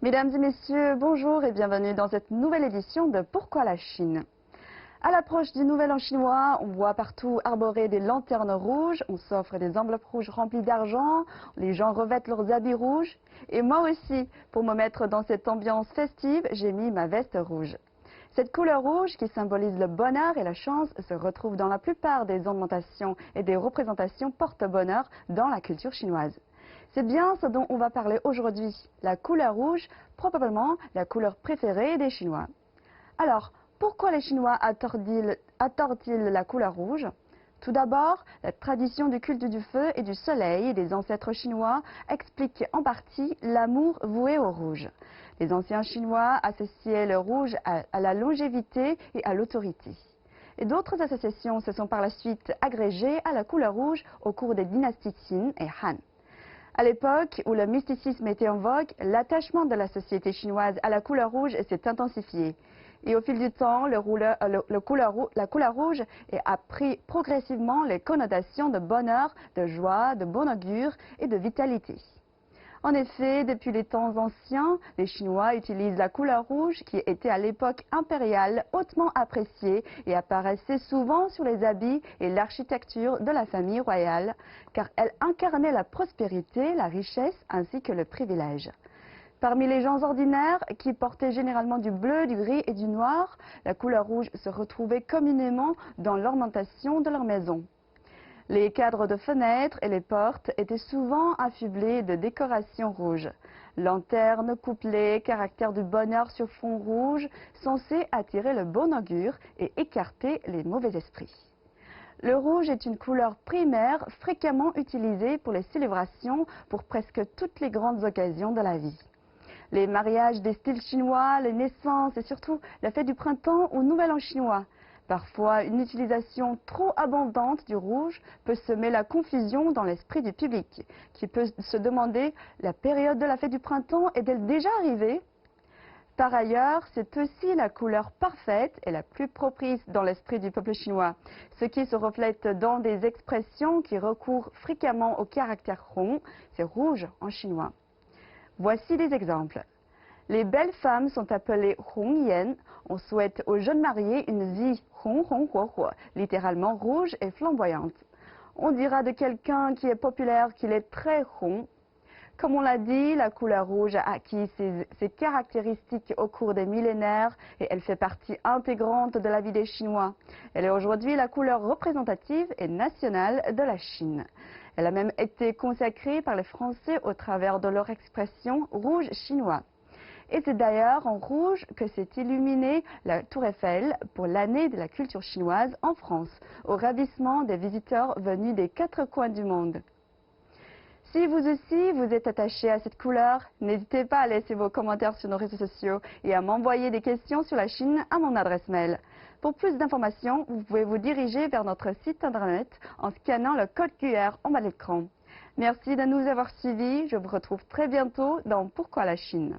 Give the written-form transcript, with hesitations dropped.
Mesdames et messieurs, bonjour et bienvenue dans cette nouvelle édition de Pourquoi la Chine? À l'approche du Nouvel An chinois, on voit partout arborer des lanternes rouges, on s'offre des enveloppes rouges remplies d'argent, les gens revêtent leurs habits rouges. Et moi aussi, pour me mettre dans cette ambiance festive, j'ai mis ma veste rouge. Cette couleur rouge, qui symbolise le bonheur et la chance, se retrouve dans la plupart des ornementations et des représentations porte-bonheur dans la culture chinoise. C'est bien ce dont on va parler aujourd'hui, la couleur rouge, probablement la couleur préférée des Chinois. Alors, pourquoi les Chinois adorent-ils la couleur rouge? Tout d'abord, la tradition du culte du feu et du soleil des ancêtres chinois explique en partie l'amour voué au rouge. Les anciens Chinois associaient le rouge à la longévité et à l'autorité. Et d'autres associations se sont par la suite agrégées à la couleur rouge au cours des dynasties Qin et Han. À l'époque où le mysticisme était en vogue, l'attachement de la société chinoise à la couleur rouge s'est intensifié. Et au fil du temps, la couleur rouge a pris progressivement les connotations de bonheur, de joie, de bon augure et de vitalité. En effet, depuis les temps anciens, les Chinois utilisent la couleur rouge qui était à l'époque impériale hautement appréciée et apparaissait souvent sur les habits et l'architecture de la famille royale, car elle incarnait la prospérité, la richesse ainsi que le privilège. Parmi les gens ordinaires, qui portaient généralement du bleu, du gris et du noir, la couleur rouge se retrouvait communément dans l'ornementation de leur maison. Les cadres de fenêtres et les portes étaient souvent affublés de décorations rouges. Lanternes, couplets, caractères du bonheur sur fond rouge, censés attirer le bon augure et écarter les mauvais esprits. Le rouge est une couleur primaire fréquemment utilisée pour les célébrations pour presque toutes les grandes occasions de la vie. Les mariages des styles chinois, les naissances et surtout la fête du printemps ou Nouvel An chinois. Parfois, une utilisation trop abondante du rouge peut semer la confusion dans l'esprit du public, qui peut se demander la période de la fête du printemps est-elle déjà arrivée? Par ailleurs, c'est aussi la couleur parfaite et la plus propice dans l'esprit du peuple chinois, ce qui se reflète dans des expressions qui recourent fréquemment au caractère rond, c'est rouge en chinois. Voici des exemples. Les belles femmes sont appelées Hongyan. On souhaite aux jeunes mariés une vie Hong Hong Huo Huo, littéralement rouge et flamboyante. On dira de quelqu'un qui est populaire qu'il est très Hong. Comme on l'a dit, la couleur rouge a acquis ses caractéristiques au cours des millénaires et elle fait partie intégrante de la vie des Chinois. Elle est aujourd'hui la couleur représentative et nationale de la Chine. Elle a même été consacrée par les Français au travers de leur expression rouge chinois. Et c'est d'ailleurs en rouge que s'est illuminée la Tour Eiffel pour l'année de la culture chinoise en France, au ravissement des visiteurs venus des 4 coins du monde. Si vous aussi vous êtes attaché à cette couleur, n'hésitez pas à laisser vos commentaires sur nos réseaux sociaux et à m'envoyer des questions sur la Chine à mon adresse mail. Pour plus d'informations, vous pouvez vous diriger vers notre site internet en scannant le code QR en bas de l'écran. Merci de nous avoir suivis, je vous retrouve très bientôt dans Pourquoi la Chine?